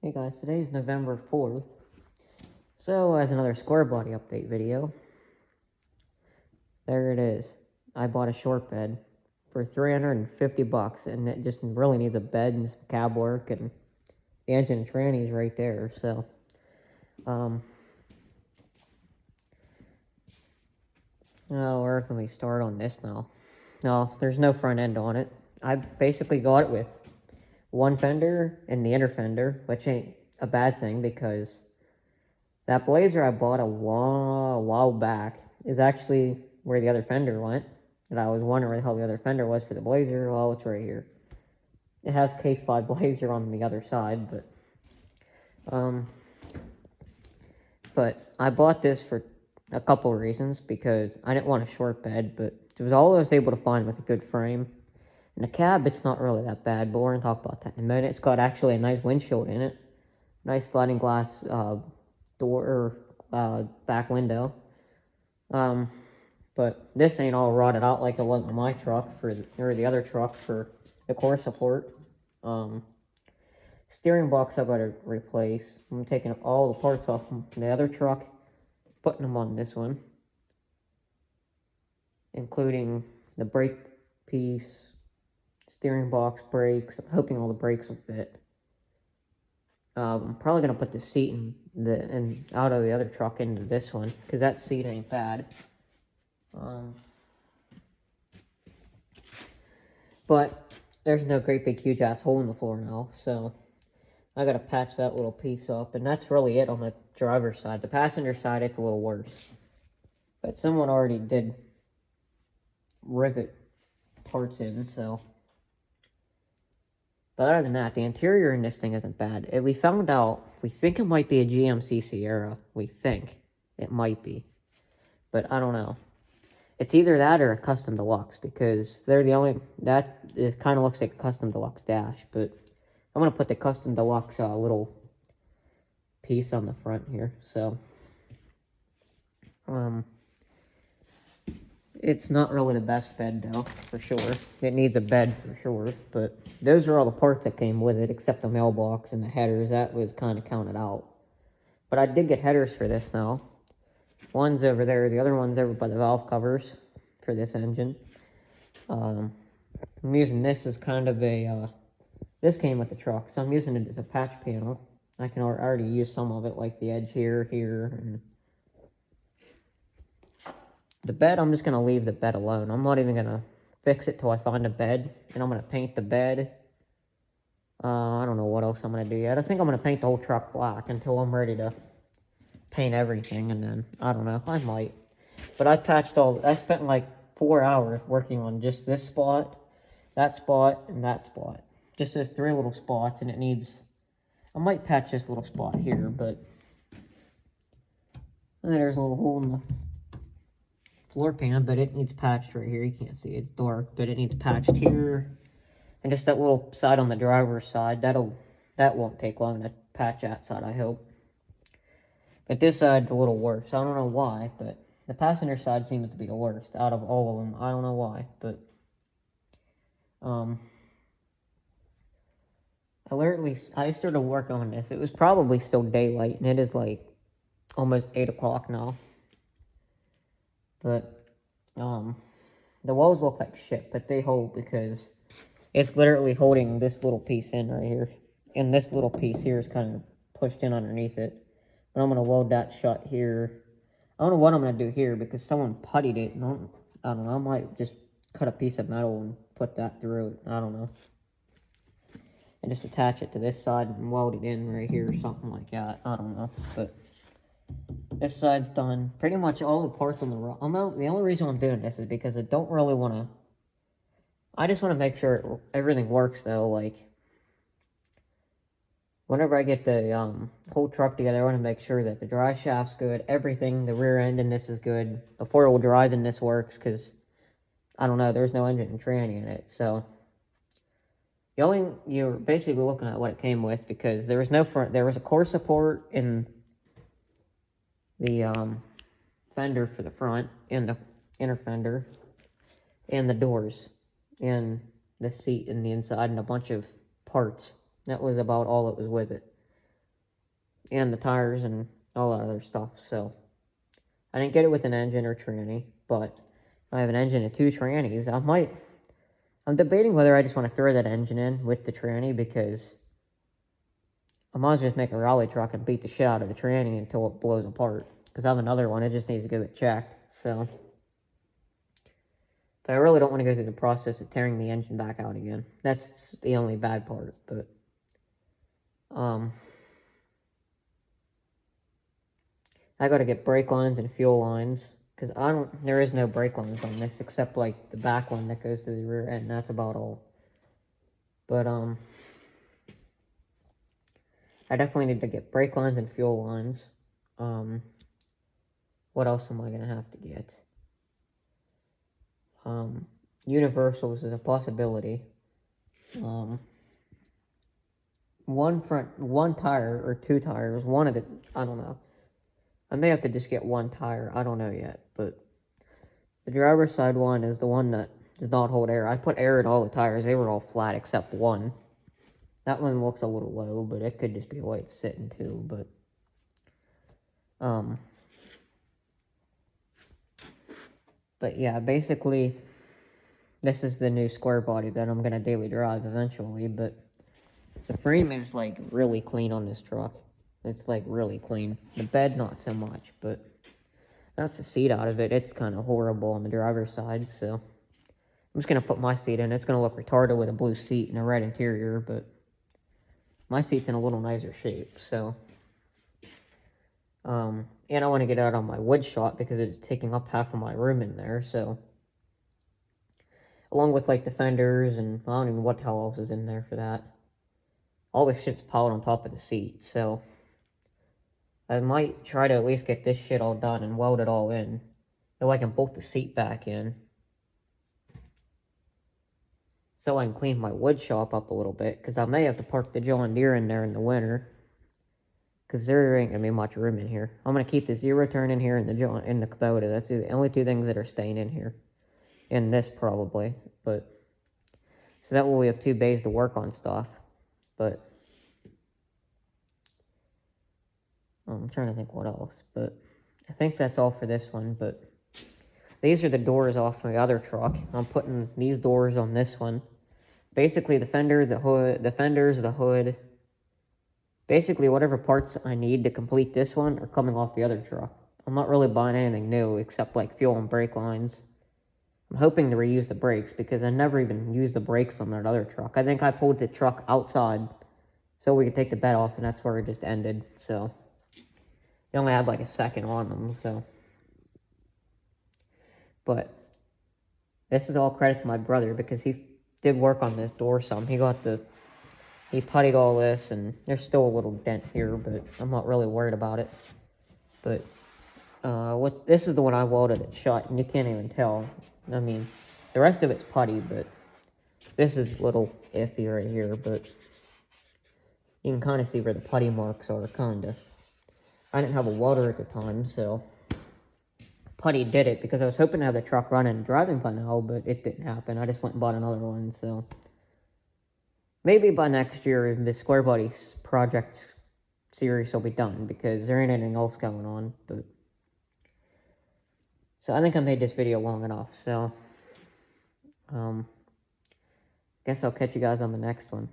Hey guys, today's November 4th. So, as another Squarebody update video, there it is. I bought a short bed for 350 bucks, and it just really needs a bed and some cab work, and the engine and tranny's right there. So, well, where can we start on this now? No, there's no front end on it. I basically got it with one fender and the inner fender, which ain't a bad thing because that Blazer I bought a while back is actually where the other fender went. And I was wondering where the hell the other fender was for the Blazer. Well, it's right here. It has K5 Blazer on the other side, but I bought this for a couple of reasons because I didn't want a short bed, but it was all I was able to find with a good frame. And the cab, it's not really that bad, but we're gonna talk about that in a minute. It's got actually a nice windshield in it, nice sliding glass door back window. But this ain't all rotted out like it was in my truck or the other truck for the core support. Steering box I gotta replace. I'm taking all the parts off from the other truck, putting them on this one, including the brake piece, steering box, brakes. I'm hoping all the brakes will fit. I'm probably gonna put the seat and out of the other truck into this one because that seat ain't bad. But there's no great big huge ass hole in the floor now, so I gotta patch that little piece up, and that's really it on the driver's side. The passenger side, it's a little worse. But someone already did rivet parts in, so. But other than that, the interior in this thing isn't bad. We found out, we think it might be a GMC Sierra. We think it might be. But I don't know. It's either that or a custom deluxe, because they're the only, it kind of looks like a custom deluxe dash, but I'm going to put the custom deluxe little piece on the front here, so, it's not really the best bed, though, for sure. It needs a bed, for sure, but those are all the parts that came with it, except the mailbox and the headers. That was kind of counted out. But I did get headers for this now. One's over there, the other one's over by the valve covers for this engine. I'm using this as kind of a, this came with the truck, so I'm using it as a patch panel. I can already use some of it, like the edge here, and the bed, I'm just going to leave the bed alone. I'm not even going to fix it till I find a bed, and I'm going to paint the bed. I don't know what else I'm going to do yet. I think I'm going to paint the whole truck black until I'm ready to paint everything, and then, I don't know, I might. But I spent like 4 hours working on just this spot, and that spot. Just those 3 little spots, and I might patch this little spot here, but there's a little hole in the floor pan, but it needs patched right here. You can't see it, it's dark, but it needs patched here. And just that little side on the driver's side, that won't take long to patch that side, I hope. But this side's a little worse. I don't know why, but the passenger side seems to be the worst out of all of them. I don't know why, but I started working on this. It was probably still daylight, and it is like almost 8 o'clock now. But the walls look like shit, but they hold because it's literally holding this little piece in right here, and this little piece here is kind of pushed in underneath it. But I'm gonna weld that shut here. I don't know what I'm gonna do here because someone puttied it, and I don't know. I might just cut a piece of metal and put that through it. I don't know. And just attach it to this side and weld it in right here or something like that. I don't know. But this side's done. Pretty much all the parts on the rock. The only reason I'm doing this is because I don't really want to. I just want to make sure everything works though. Like, whenever I get the whole truck together, I want to make sure that the drive shaft's good, everything, the rear end in this is good, the 4-wheel drive in this works, because, I don't know, there's no engine and tranny in it, so. You're basically looking at what it came with, because there was no front, there was a core support in the fender for the front, and the inner fender, and the doors, and the seat and the inside, and a bunch of parts. That was about all that was with it. and the tires and all that other stuff. So I didn't get it with an engine or tranny, but if I have an engine and 2 trannies, I'm debating whether I just want to throw that engine in with the tranny, because I might as well just make a rally truck and beat the shit out of the tranny until it blows apart. Because I have another one, it just needs to go get checked. So, but I really don't want to go through the process of tearing the engine back out again. That's the only bad part. But I got to get brake lines and fuel lines, because there is no brake lines on this except like the back one that goes to the rear end. That's about all. But I definitely need to get brake lines and fuel lines. What else am I gonna have to get? Universals is a possibility. One tire or 2 tires. I don't know. I may have to just get 1 tire. I don't know yet. But the driver's side one is the one that does not hold air. I put air in all the tires. They were all flat except one. That one looks a little low, but it could just be the way it's sitting too. But yeah, basically, this is the new Squarebody that I'm gonna daily drive eventually. But the frame is like really clean on this truck. It's like really clean. The bed, not so much, but that's the seat out of it. It's kind of horrible on the driver's side, so I'm just gonna put my seat in. It's gonna look retarded with a blue seat and a red interior, but my seat's in a little nicer shape, so. And I want to get out on my wood shot because it's taking up half of my room in there, so. Along with like the fenders, and I don't even know what the hell else is in there for that. All this shit's piled on top of the seat, so I might try to at least get this shit all done and weld it all in, so I can bolt the seat back in, so I can clean my wood shop up a little bit, because I may have to park the John Deere in there in the winter, because there ain't gonna be much room in here. I'm gonna keep the zero turn in here and the Kubota. That's the only 2 things that are staying in here, and this probably, but so that way we have 2 bays to work on stuff. But I'm trying to think what else, but I think that's all for this one. But these are the doors off my other truck. I'm putting these doors on this one. Basically, the fender, the hood, the fenders, the hood. Basically, whatever parts I need to complete this one are coming off the other truck. I'm not really buying anything new except like fuel and brake lines. I'm hoping to reuse the brakes because I never even used the brakes on that other truck. I think I pulled the truck outside so we could take the bed off, and that's where it just ended. So they only had like a second on them. So, but this is all credit to my brother because he did work on this door some. He puttied all this, and there's still a little dent here, but I'm not really worried about it. But this is the one I welded it shut, and you can't even tell. I mean, the rest of it's putty, but this is a little iffy right here, but you can kind of see where the putty marks are, kind of. I didn't have a welder at the time, so putty did it, because I was hoping to have the truck running and driving by now, but it didn't happen. I just went and bought another one, so. Maybe by next year, the Squarebody project series will be done, because there ain't anything else going on, but. So I think I made this video long enough, so. Guess I'll catch you guys on the next one.